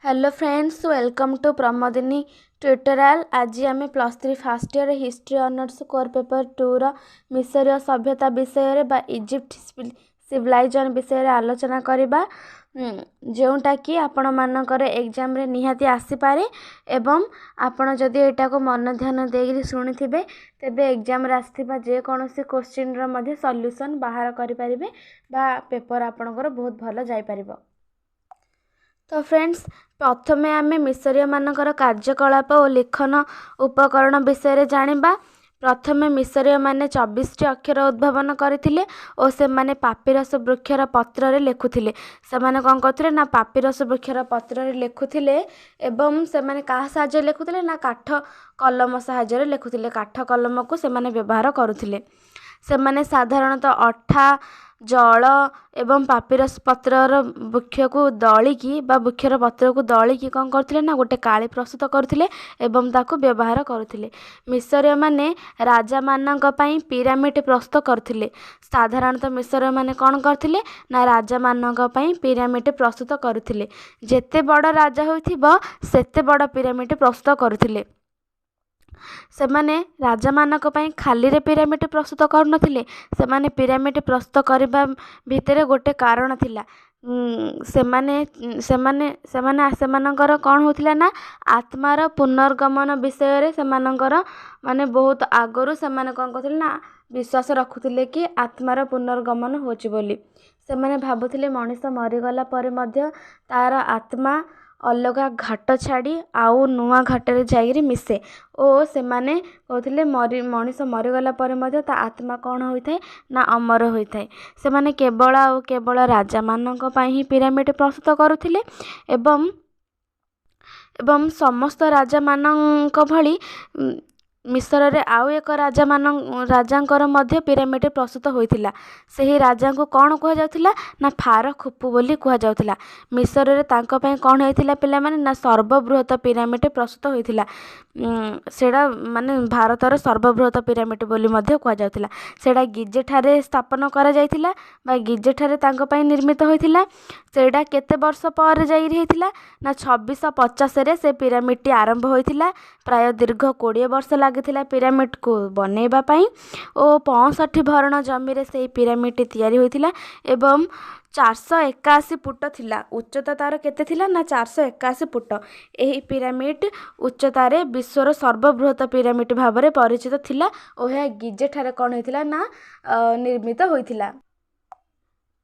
Hello friends, welcome to Pramodini tutorial. आज आम +3 first year history honours core paper 2 रो मिसरीय सभ्यता विषय बा इजिप्ट सिविलाइजेशन विषय आलोचना करबा, जोटा कि आपण मानकर एग्जाम रे निहाती आसी पारे एवं आपण जदि एटा को मन ध्यान देगी शुणी थे तेबे एग्जाम रे आसीबा जे कोनोसी क्वेश्चन रो मध्ये सॉल्यूशन बाहर करि परिबे बा पेपर आपणकर बहुत भलो जाई परिबो। तो फ्रेंड्स, प्रथमे आमे मिसरीय मानकर कार्यकलाप और लिखन उपकरण विषय जानिबा। प्रथमे मिसरीय माने 24 अक्षर उद्भावन करथिले और से माने पापिरस वृक्षर पत्र रे लेखुथिले। से माने कोन करथिले ना पापिरस वृक्षर पत्र रे लेखुथिले एवं से माने काहा साहाय्य लेखुथिले ना काठ कलम साहाय्य रे लेखुथिले। काठ कलम को से माने व्यवहार करुथिले। से माने साधारणतः अठा जल एवं पापिरस पत्रर वृक्ष को दलिकी बा वृक्षर पत्र को दलिकी कौन करथिले ना गोटे काली प्रस्तुत करथिले एवं ताको व्यवहार करथिले। मिसरीय माने राजा मानक पई पिरामिड प्रस्तुत करथिले। साधारणतः मिसरीय माने कौन करथिले ना राजा मानक पई पिरामिड प्रस्तुत करथिले। जेते बड़ राजा होइथिबो सेते बड़ पिरामिड प्रस्तुत करथिले। से माने राजा मानक पई खाली रे पिरामिड प्रस्तुत करनथिले। से माने पिरामिड प्रस्तुत करबा भितरे गोटे कारण थिला। सेमानकर कौन होथिला ना आत्मार पुनर्गमन विषय रे सेमानकर माने बहुत आगरु सेमाने कौन करथिले ना विश्वास रखुथिले कि आत्मार पुनर्गमन होची बोली। सेमाने भाबुथिले मनुष्य मरिगला परे मध्य तार आत्मा अलगा घाट छाड़ी आउ नुआ घाटे जाइरी मिसे ओ सेमाने कहथिले मनुष्य मरिगला परे मध्य ता आत्मा कौन होइथाय ना अमर होइथाय। सेमाने केवल राजा मानक पई ही पिरामिड प्रस्तुत करुथिले एवं समस्त राजा मानक भली मिसर रे आउ एक राजांकर मध्य पिरामिड प्रस्तुत होइथिला। सेही राजा को कौन कह जाउथिला ना फार खुपु बोली कह जाउथिला। मिसर रे तांको पई कौन होइथिला पिला माने ना सर्वबृहत पिरामिड प्रस्तुत होइथिला। सेडा माने भारतर सर्वबृहत पिरामिड बोली मध्य कह जाउथिला। सेडा गिजे ठारे स्थापन करा जाइथिला बा गिजे ठारे तांको पई निर्मित होइथिला। सेडा केते वर्ष पर जाई रहिथिला ना 2650 रे से पिरामिड टी आरंभ होइथिला। प्राय दीर्घ 20 वर्ष लागिथिला पिरामिड को बनेबा पई ओ 65 भरण जमी रे से पिरामिड टी तयारी होइथिला एवं 481 फुट थिला। उच्चता तार केते थिला ना 481 फुट। एही पिरामिड उच्चता रे विश्वर सर्वबृहत पिरामिड भाबरे परिचित थिला ओ हे गिजे ठारे कोन होइथिला ना निर्मित होइथिला।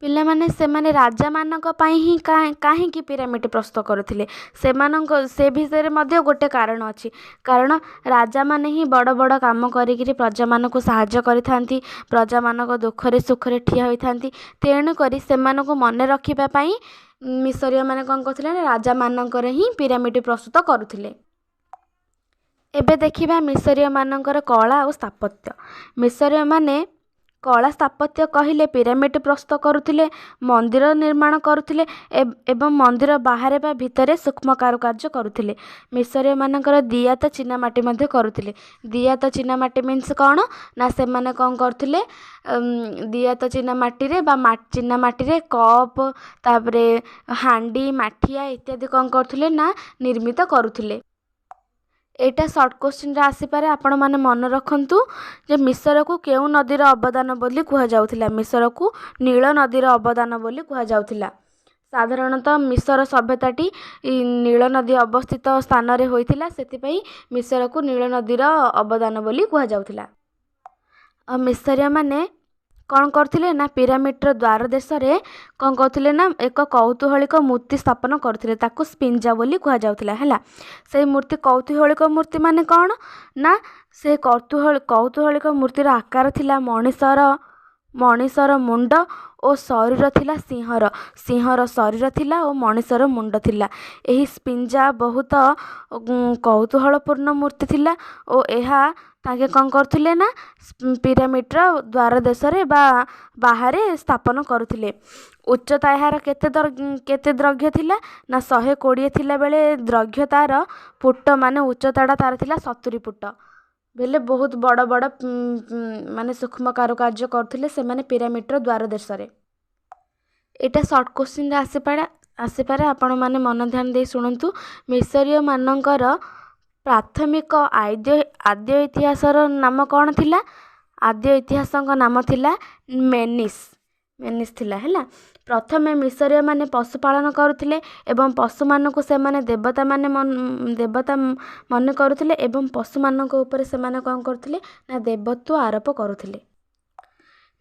पिला माने से माने राजा मानक पई ही काहे की पिरामिड प्रस्तुत करथिले। से विषय मध्ये गोटे कारण अछि। कारण राजा माने ही बड़ बड़ काम करिकरी प्रजा मानक सहाय्य करिथांती। प्रजा मानक दुख रे सुख रे ठिया होइथांती। तेणु करी से मानक मने रखिबा पई मिसरीय माने कोन करथिले ना राजा मानक रे ही पिरामिड प्रस्तुत करुथिले। एबे देखिबा मिसरीय मानकर कला और स्थापत्य। मिसरीय माने कला स्थापत्य कहिले पिरामिड प्रस्तुत करुथिले, मंदिर निर्माण करुथिले एवं मंदिर बाहर बा भितरे सूक्ष्म कारुकार्य करुथिले। मिसरीय मानकर दियात चीनामाटी मध्ये करुथिले। दियात चीनामाटी मीन्स कौन ना से माने कौन करथिले दियात चीनामाटी रे बा चीनामाटी रे कप तापरे हांडी माठिया इत्यादि कौन करथिले ना निर्मित करुथिले। एटा शॉर्ट क्वेश्चन रे आसी पारे। आपण माने मन रखंतु जे मिसर को केउ नदीर अवदान बोली कह जाउथिला। मिसर को नील नदीर अवदान बोली कह जाउथिला। साधारणतः मिसर सभ्यताटी नील नदी अवस्थित स्थान रे होइथिला, सेति पई मिसर को नील नदीर अवदान बोली कह जाउथिला। मिसरीय माने कौन करथिले ना पिरामिड द्वार देश रे कौन करथिले ना एक कौतूहलिक मूर्ति स्थापन करथिले। ताको स्पिंजा बोली कह जाउथिला हैला। से मूर्ति कौतूहलिक मूर्ति माने कौन ना से कौतूहलिक मूर्तिर आकार थिला मणिसर मुंड ओ शरीर थिला सिंहर शरीर थिला ओ मणिसर मुंड थिला। एही स्पिंजा बहुत कौतूहलपूर्ण मूर्ति थिला ओ एहा ताके कौन करथिले ना पिरामिड द्वार देश रे बा बाहरे स्थापन करुथिले। उच्चता यार केते द्रघ्य थिला ना 120 थिला बेले द्रघ्य तार फुट माने उच्चताटा तार थिला 70 फुट। बेले बहुत बड़ बड़ माने सूक्ष्म कारुकार्य करथिले से माने पिरामिड द्वार देश रे। एटा शॉर्ट क्वेश्चन रे आसी ଆସିପାରେ। ଆପଣମାନେ ମନ ଧ୍ୟାନ ଦେଇ ଶୁଣନ୍ତୁ। ମିଶରୀୟମାନଙ୍କର ପ୍ରାଥମିକ ଆଦ୍ୟ ଇତିହାସର ନାମ କ'ଣ ଥିଲା? ଆଦ୍ୟ ଇତିହାସଙ୍କ ନାମ ଥିଲା ମେନିସ୍ ଥିଲା ହେଲା। ପ୍ରଥମେ ମିଶରୀୟମାନେ ପଶୁପାଳନ କରୁଥିଲେ ଏବଂ ପଶୁମାନଙ୍କୁ ସେମାନେ ଦେବତା ମନେ କରୁଥିଲେ ଏବଂ ପଶୁମାନଙ୍କ ଉପରେ ସେମାନେ କ'ଣ କରୁଥିଲେ ନା ଦେବତ୍ୱ ଆରୋପ କରୁଥିଲେ।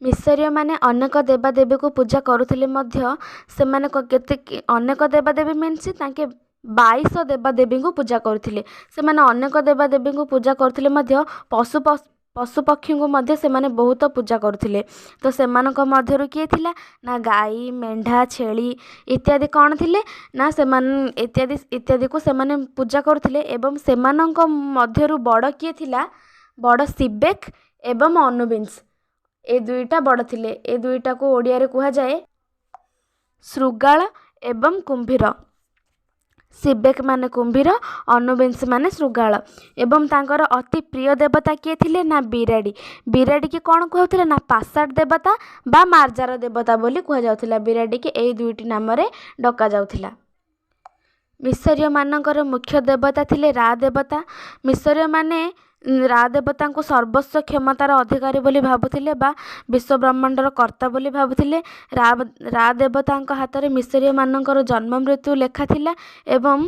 ମିଶରୀୟମାନେ ଅନେକ ଦେବାଦେବୀକୁ ପୂଜା କରୁଥିଲେ ମଧ୍ୟ ସେମାନେ ଅନେକ ଦେବାଦେବୀ ମିନ୍ସ ତାଙ୍କେ 22 ଦେବାଦେବୀଙ୍କୁ ପୂଜା କରୁଥିଲେ। ସେମାନେ ଅନେକ ଦେବାଦେବୀଙ୍କୁ ପୂଜା କରୁଥିଲେ ମଧ୍ୟ ପଶୁପକ୍ଷୀଙ୍କୁ ମଧ୍ୟ ସେମାନେ ବହୁତ ପୂଜା କରୁଥିଲେ। ତ ସେମାନଙ୍କ ମଧ୍ୟରୁ କିଏ ଥିଲା ନା ଗାଈ, ମେଣ୍ଢା, ଛେଳି ଇତ୍ୟାଦି କ'ଣ ଥିଲେ ନା ସେମାନେ ଇତ୍ୟାଦିକୁ ସେମାନେ ପୂଜା କରୁଥିଲେ। ଏବଂ ସେମାନଙ୍କ ମଧ୍ୟରୁ ବଡ଼ କିଏ ଥିଲା? ବଡ଼ ସିବେକ୍ ଏବଂ ଅନୁବିନ୍ସ, ଏ ଦୁଇଟା ବଡ଼ ଥିଲେ। ଏ ଦୁଇଟାକୁ ଓଡ଼ିଆରେ କୁହାଯାଏ ଶୃଗାଳ ଏବଂ କୁମ୍ଭୀର। ସିବେକ୍ ମାନେ କୁମ୍ଭୀର, ଅନୁବିନ୍ସ ମାନେ ଶୃଗାଳ। ଏବଂ ତାଙ୍କର ଅତି ପ୍ରିୟ ଦେବତା କିଏ ଥିଲେ ନା ବିରାଡ଼ି। ବିରାଡ଼ିକି କ'ଣ କୁହାଯାଉଥିଲା ନା ପାଷାଣ ଦେବତା ବା ମାର୍ଜାର ଦେବତା ବୋଲି କୁହାଯାଉଥିଲା। ବିରାଡ଼ିକି ଏଇ ଦୁଇଟି ନାମରେ ଡକାଯାଉଥିଲା। ମିଶରୀୟମାନଙ୍କର ମୁଖ୍ୟ ଦେବତା ଥିଲେ ରା ଦେବତା। ମିଶରୀୟମାନେ ରା ଦେବତାଙ୍କୁ ସର୍ବସ୍ୱ କ୍ଷମତାର ଅଧିକାରୀ ବୋଲି ଭାବୁଥିଲେ ବା ବିଶ୍ୱବ୍ରହ୍ମାଣ୍ଡର କର୍ତ୍ତା ବୋଲି ଭାବୁଥିଲେ। ରା ଦେବତାଙ୍କ ହାତରେ ମିଶରୀୟମାନଙ୍କର ଜନ୍ମ ମୃତ୍ୟୁ ଲେଖା ଥିଲା ଏବଂ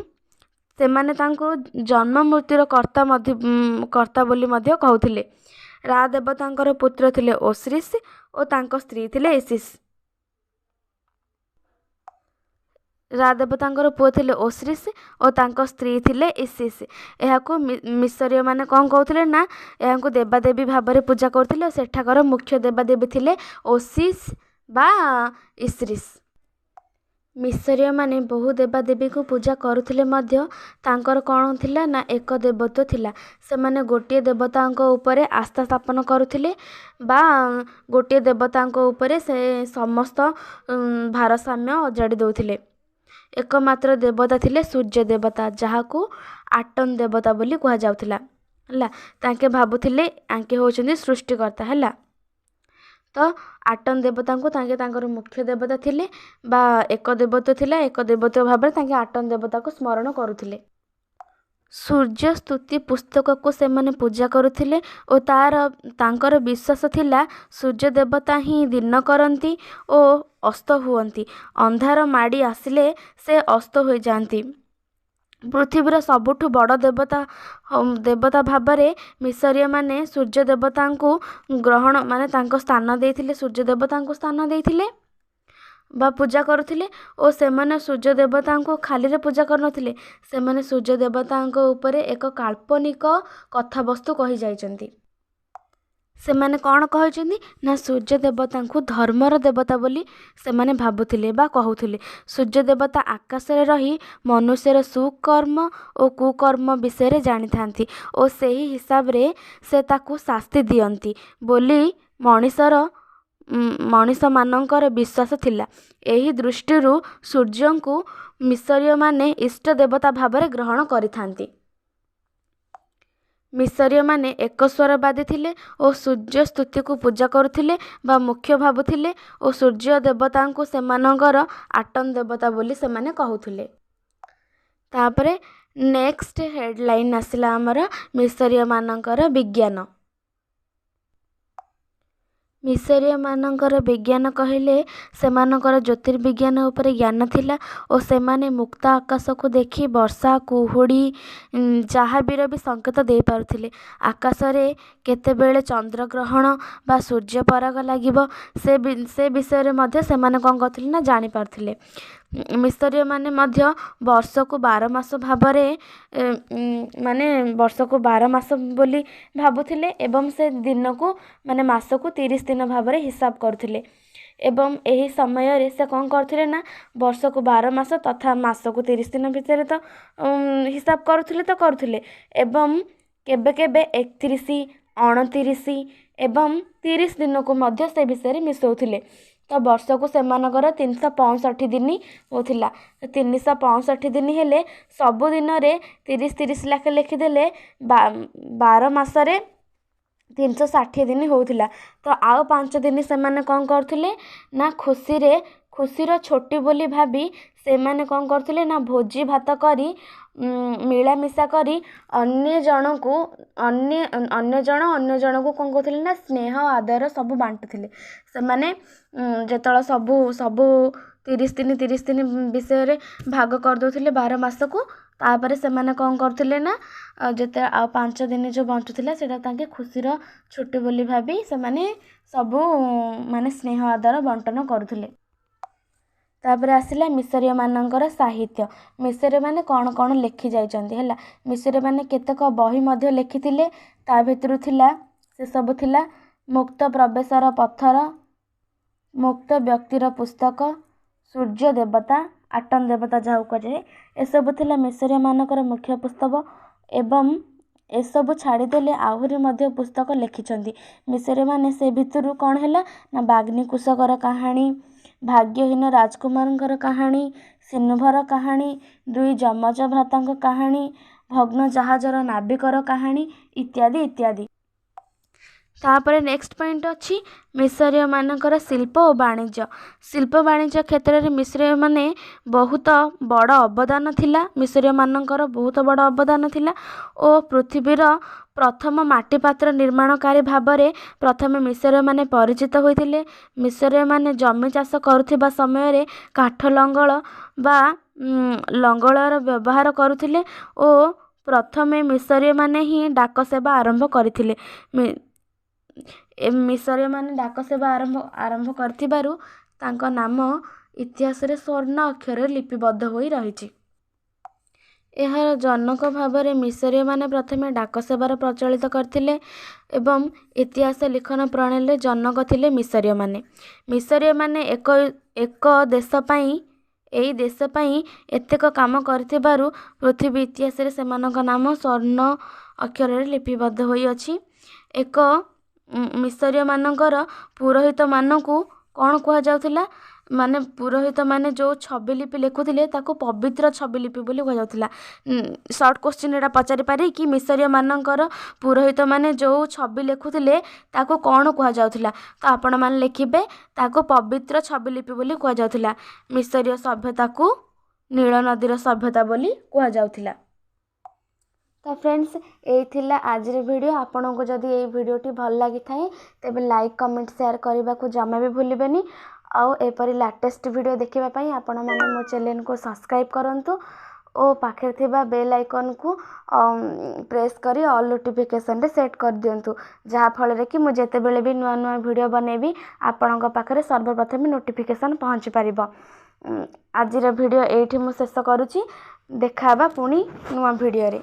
ସେମାନେ ତାଙ୍କୁ ଜନ୍ମ ମୃତ୍ୟୁର କର୍ତ୍ତା ବୋଲି ମଧ୍ୟ କହୁଥିଲେ। ରା ଦେବତାଙ୍କର ପୁତ୍ର ଥିଲେ ଓସିରିସ୍ ଓ ତାଙ୍କ ସ୍ତ୍ରୀ ଥିଲେ ଇସିସ୍। ରା ଦେବତାଙ୍କର ପୁଅ ଥିଲେ ଓସିରିସ୍ ଓ ତାଙ୍କ ସ୍ତ୍ରୀ ଥିଲେ ଇସିସ୍। ଏହାକୁ ମିଶରୀୟମାନେ କ'ଣ କହୁଥିଲେ ନା ଏହାଙ୍କୁ ଦେବାଦେବୀ ଭାବରେ ପୂଜା କରୁଥିଲେ। ସେଠାକାର ମୁଖ୍ୟ ଦେବାଦେବୀ ଥିଲେ ଓସିସ୍ ବା ଇସିରିସ୍। ମିଶରୀୟମାନେ ବହୁ ଦେବାଦେବୀଙ୍କୁ ପୂଜା କରୁଥିଲେ ମଧ୍ୟ ତାଙ୍କର କ'ଣ ଥିଲା ନା ଏକ ଦେବତ୍ୱ ଥିଲା। ସେମାନେ ଗୋଟିଏ ଦେବତାଙ୍କ ଉପରେ ଆସ୍ଥା ସ୍ଥାପନ କରୁଥିଲେ ବା ଗୋଟିଏ ଦେବତାଙ୍କ ଉପରେ ସେ ସମସ୍ତ ଭାରସାମ୍ୟ ଅଜାଡ଼ି ଦେଉଥିଲେ। ଏକମାତ୍ର ଦେବତା ଥିଲେ ସୂର୍ଯ୍ୟ ଦେବତା, ଯାହାକୁ ଆଟନ୍ ଦେବତା ବୋଲି କୁହାଯାଉଥିଲା ହେଲା। ତାଙ୍କେ ଭାବୁଥିଲେ ଆଙ୍କେ ହେଉଛନ୍ତି ସୃଷ୍ଟିକର୍ତ୍ତା ହେଲା। ତ ଆଟନ୍ ଦେବତାଙ୍କୁ ତାଙ୍କେ ତାଙ୍କର ମୁଖ୍ୟ ଦେବତା ଥିଲେ ବା ଏକ ଦେବତ୍ୱ ଥିଲା। ଏକ ଦେବତ୍ୱ ଭାବରେ ତାଙ୍କେ ଆଟନ୍ ଦେବତାକୁ ସ୍ମରଣ କରୁଥିଲେ। ସୂର୍ଯ୍ୟ ସ୍ତୁତି ପୁସ୍ତକକୁ ସେମାନେ ପୂଜା କରୁଥିଲେ ଓ ତାଙ୍କର ବିଶ୍ୱାସ ଥିଲା ସୂର୍ଯ୍ୟ ଦେବତା ହିଁ ଦିନ କରନ୍ତି ଓ ଅସ୍ତ ହୁଅନ୍ତି। ଅନ୍ଧାର ମାଡ଼ି ଆସିଲେ ସେ ଅସ୍ତ ହୋଇଯାଆନ୍ତି। ପୃଥିବୀର ସବୁଠୁ ବଡ଼ ଦେବତା ଭାବରେ ମିଶରୀୟମାନେ ସୂର୍ଯ୍ୟ ଦେବତାଙ୍କୁ ତାଙ୍କ ସ୍ଥାନ ଦେଇଥିଲେ। ସୂର୍ଯ୍ୟ ଦେବତାଙ୍କୁ ସ୍ଥାନ ଦେଇଥିଲେ ବା ପୂଜା କରୁଥିଲେ ଓ ସେମାନେ ସୂର୍ଯ୍ୟ ଦେବତାଙ୍କୁ ଖାଲିରେ ପୂଜା କରୁନଥିଲେ। ସେମାନେ ସୂର୍ଯ୍ୟ ଦେବତାଙ୍କ ଉପରେ ଏକ କାଳ୍ପନିକ କଥାବସ୍ତୁ କହିଯାଇଛନ୍ତି। ସେମାନେ କ'ଣ କହିଛନ୍ତି ନା ସୂର୍ଯ୍ୟ ଦେବତାଙ୍କୁ ଧର୍ମର ଦେବତା ବୋଲି ସେମାନେ ଭାବୁଥିଲେ ବା କହୁଥିଲେ। ସୂର୍ଯ୍ୟ ଦେବତା ଆକାଶରେ ରହି ମନୁଷ୍ୟର ସୁକର୍ମ ଓ କୁକର୍ମ ବିଷୟରେ ଜାଣିଥାନ୍ତି ଓ ସେହି ହିସାବରେ ସେ ତାକୁ ଶାସ୍ତି ଦିଅନ୍ତି ବୋଲି ମଣିଷମାନଙ୍କର ବିଶ୍ୱାସ ଥିଲା। ଏହି ଦୃଷ୍ଟିରୁ ସୂର୍ଯ୍ୟଙ୍କୁ ମିଶରୀୟମାନେ ଇଷ୍ଟ ଦେବତା ଭାବରେ ଗ୍ରହଣ କରିଥାନ୍ତି। ମିଶରୀୟମାନେ ଏକସ୍ୱରବାଦୀ ଥିଲେ ଓ ସୂର୍ଯ୍ୟ ସ୍ତୁତିକୁ ପୂଜା କରୁଥିଲେ ବା ମୁଖ୍ୟ ଭାବୁଥିଲେ ଓ ସୂର୍ଯ୍ୟ ଦେବତାଙ୍କୁ ସେମାନଙ୍କର ଆଟନ୍ ଦେବତା ବୋଲି ସେମାନେ କହୁଥିଲେ। ତାପରେ ନେକ୍ସଟ ହେଡ଼ଲାଇନ୍ ଆସିଲା ଆମର ମିଶରୀୟମାନଙ୍କର ବିଜ୍ଞାନ। ମିଶରୀୟମାନଙ୍କର ବିଜ୍ଞାନ କହିଲେ ସେମାନଙ୍କର ଜ୍ୟୋତିର୍ବିଜ୍ଞାନ ଉପରେ ଜ୍ଞାନ ଥିଲା ଓ ସେମାନେ ମୁକ୍ତ ଆକାଶକୁ ଦେଖି ବର୍ଷା, କୁହୁଡ଼ି, ଯାହାବିର ବି ସଙ୍କେତ ଦେଇପାରୁଥିଲେ। ଆକାଶରେ କେତେବେଳେ ଚନ୍ଦ୍ରଗ୍ରହଣ ବା ସୂର୍ଯ୍ୟପରାଗ ଲାଗିବ ସେ ବିଷୟରେ ମଧ୍ୟ ସେମାନେ କ'ଣ କରୁଥିଲେ ନା ଜାଣିପାରୁଥିଲେ। ମିଶରୀୟମାନେ ମଧ୍ୟ ବର୍ଷକୁ 12 ମାସ ଭାବରେ ବର୍ଷକୁ 12 ମାସ ବୋଲି ଭାବୁଥିଲେ ଏବଂ ସେ ଦିନକୁ ମାସକୁ 30 ଦିନ ଭାବରେ ହିସାବ କରୁଥିଲେ। ଏବଂ ଏହି ସମୟରେ ସେ କ'ଣ କରୁଥିଲେ ନା ବର୍ଷକୁ 12 ମାସ ତଥା ମାସକୁ 30 ଦିନ ଭିତରେ ତ ହିସାବ କରୁଥିଲେ ଏବଂ କେବେ କେବେ 31, 29 ଏବଂ 30 ଦିନକୁ ମଧ୍ୟ ସେ ବିଷୟରେ ମିଶାଉଥିଲେ। ତ ବର୍ଷକୁ ସେମାନଙ୍କର 365 ଦିନ ହେଉଥିଲା। 365 ଦିନ ହେଲେ ସବୁ ଦିନରେ 30 ଲେଖା ଲେଖିଦେଲେ 12 ମାସରେ 360 ଦିନ ହେଉଥିଲା। ତ ଆଉ 5 ଦିନ ସେମାନେ କ'ଣ କରୁଥିଲେ ନା ଖୁସିର ଛୁଟି ବୋଲି ଭାବି ସେମାନେ କ'ଣ କରୁଥିଲେ ନା ଭୋଜି ଭାତ କରି ମିଳାମିଶା କରି ଅନ୍ୟ ଜଣକୁ ଅନ୍ୟ ଜଣକୁ କ'ଣ କରୁଥିଲେ ନା ସ୍ନେହ ଆଦର ସବୁ ବାଣ୍ଟୁଥିଲେ। ସେମାନେ ଯେତେବେଳେ ସବୁ 30 ଦିନ ବିଷୟରେ ଭାଗ କରିଦେଉଥିଲେ 12 ମାସକୁ। ତାପରେ ସେମାନେ କ'ଣ କରୁଥିଲେ ନା ଯେତେ ଆଉ 5 ଦିନ ଯେଉଁ ବଞ୍ଚୁଥିଲା ସେଇଟା ତାଙ୍କେ ଖୁସିର ଛୁଟି ବୋଲି ଭାବି ସେମାନେ ସବୁ ମାନେ ସ୍ନେହ ଆଦର ବଣ୍ଟନ କରୁଥିଲେ। ତାପରେ ଆସିଲା ମିଶରୀୟମାନଙ୍କର ସାହିତ୍ୟ। ମିଶରୀୟମାନେ କ'ଣ କ'ଣ ଲେଖି ଯାଇଛନ୍ତି ହେଲା। ମିଶରୀୟମାନେ କେତେକ ବହି ମଧ୍ୟ ଲେଖିଥିଲେ। ତା ଭିତରୁ ସେସବୁ ଥିଲା ମୁକ୍ତ ପ୍ରବେଶର ପଥର, ମୁକ୍ତ ବ୍ୟକ୍ତିର ପୁସ୍ତକ, ସୂର୍ଯ୍ୟ ଦେବତା, ଆଟମ ଦେବତା ଯାହାକୁ କୁହାଯାଏ, ଏସବୁ ଥିଲା ମିଶରୀୟମାନଙ୍କର ମୁଖ୍ୟ ପୁସ୍ତକ। ଏବଂ ଏସବୁ ଛାଡ଼ିଦେଲେ ଆହୁରି ମଧ୍ୟ ପୁସ୍ତକ ଲେଖିଛନ୍ତି ମିଶରୀୟମାନେ। ସେ ଭିତରୁ କ'ଣ ହେଲା ନା ବାଗ୍ନିକୁଶଙ୍କର କାହାଣୀ, ଭାଗ୍ୟହୀନ ରାଜକୁମାରଙ୍କର କାହାଣୀ, ସିନ୍ଧୁଭର କାହାଣୀ, 2 ଯମଜ ଭ୍ରାତାଙ୍କ କାହାଣୀ, ଭଗ୍ନ ଜାହାଜର ନାବିକର କାହାଣୀ ଇତ୍ୟାଦି ଇତ୍ୟାଦି। ତାପରେ ନେକ୍ସଟ ପଏଣ୍ଟ ଅଛି ମିଶରୀୟମାନଙ୍କର ଶିଳ୍ପ ଓ ବାଣିଜ୍ୟ। ଶିଳ୍ପ ବାଣିଜ୍ୟ କ୍ଷେତ୍ରରେ ମିଶରୀୟମାନେ ବହୁତ ବଡ଼ ଅବଦାନ ଥିଲା। ମିଶରୀୟମାନଙ୍କର ବହୁତ ବଡ଼ ଅବଦାନ ଥିଲା ଓ ପୃଥିବୀର ପ୍ରଥମ ମାଟି ପାତ୍ର ନିର୍ମାଣକାରୀ ଭାବରେ ପ୍ରଥମେ ମିଶରୀୟମାନେ ପରିଚିତ ହୋଇଥିଲେ। ମିଶରୀୟମାନେ ଜମି ଚାଷ କରୁଥିବା ସମୟରେ କାଠ ଲଙ୍ଗଳ ବା ଲଙ୍ଗଳର ବ୍ୟବହାର କରୁଥିଲେ ଓ ପ୍ରଥମେ ମିଶରୀୟମାନେ ହିଁ ଡାକ ସେବା ଆରମ୍ଭ କରିଥିଲେ। ମିଶରୀୟମାନେ ଡାକ ସେବା ଆରମ୍ଭ କରିଥିବାରୁ ତାଙ୍କ ନାମ ଇତିହାସରେ ସ୍ୱର୍ଣ୍ଣ ଅକ୍ଷରରେ ଲିପିବଦ୍ଧ ହୋଇ ରହିଛି। ଏହାର ଜନକ ଭାବରେ ମିଶରୀୟମାନେ ପ୍ରଥମେ ଡାକ ସେବାର ପ୍ରଚଳିତ କରିଥିଲେ ଏବଂ ଇତିହାସ ଲିଖନ ପ୍ରଣାଳୀରେ ଜନକ ଥିଲେ ମିଶରୀୟମାନେ। ମିଶରୀୟମାନେ ଏହି ଦେଶ ପାଇଁ ଏତେକ କାମ କରିଥିବାରୁ ପୃଥିବୀ ଇତିହାସରେ ସେମାନଙ୍କ ନାମ ସ୍ୱର୍ଣ୍ଣ ଅକ୍ଷରରେ ଲିପିବଦ୍ଧ ହୋଇଅଛି। ମିଶରୀୟମାନଙ୍କର ପୁରୋହିତମାନଙ୍କୁ କ'ଣ କୁହାଯାଉଥିଲା ମାନେ ପୁରୋହିତମାନେ ଯେଉଁ ଛବି ଲିପି ଲେଖୁଥିଲେ ତାକୁ ପବିତ୍ର ଛବି ଲିପି ବୋଲି କୁହାଯାଉଥିଲା। ସର୍ଟ କୋଶ୍ଚିନ୍ ଏଇଟା ପଚାରି ପାରେ କି ମିଶରୀୟମାନଙ୍କର ପୁରୋହିତମାନେ ଯେଉଁ ଛବି ଲେଖୁଥିଲେ ତାକୁ କ'ଣ କୁହାଯାଉଥିଲା, ତ ଆପଣମାନେ ଲେଖିବେ ତାକୁ ପବିତ୍ର ଛବି ଲିପି ବୋଲି କୁହାଯାଉଥିଲା। ମିଶରୀୟ ସଭ୍ୟତାକୁ ନୀଳ ନଦୀର ସଭ୍ୟତା ବୋଲି କୁହାଯାଉଥିଲା। ତ ଫ୍ରେଣ୍ଡସ୍, ଏଇ ଥିଲା ଆଜିର ଭିଡ଼ିଓ। ଆପଣଙ୍କୁ ଯଦି ଏଇ ଭିଡ଼ିଓଟି ଭଲ ଲାଗିଥାଏ ତେବେ ଲାଇକ୍ କମେଣ୍ଟ ସେୟାର କରିବାକୁ ଜମା ବି ଭୁଲିବେନି। ଆଉ ଏପରି ଲାଟେଷ୍ଟ ଭିଡ଼ିଓ ଦେଖିବା ପାଇଁ ଆପଣମାନେ ମୋ ଚ୍ୟାନେଲକୁ ସବସ୍କ୍ରାଇବ୍ କରନ୍ତୁ ଓ ପାଖରେ ଥିବା ବେଲ୍ ଆଇକନ୍କୁ ପ୍ରେସ୍ କରି ଅଲ୍ ନୋଟିଫିକେସନ୍ରେ ସେଟ୍ କରିଦିଅନ୍ତୁ, ଯାହାଫଳରେ କି ମୁଁ ଯେତେବେଳେ ବି ନୂଆ ନୂଆ ଭିଡ଼ିଓ ବନେଇବି ଆପଣଙ୍କ ପାଖରେ ସର୍ବପ୍ରଥମେ ନୋଟିଫିକେସନ୍ ପହଞ୍ଚି ପାରିବ। ଆଜିର ଭିଡ଼ିଓ ଏଇଠି ମୁଁ ଶେଷ କରୁଛି। ଦେଖା ହେବା ପୁଣି ନୂଆ ଭିଡ଼ିଓରେ।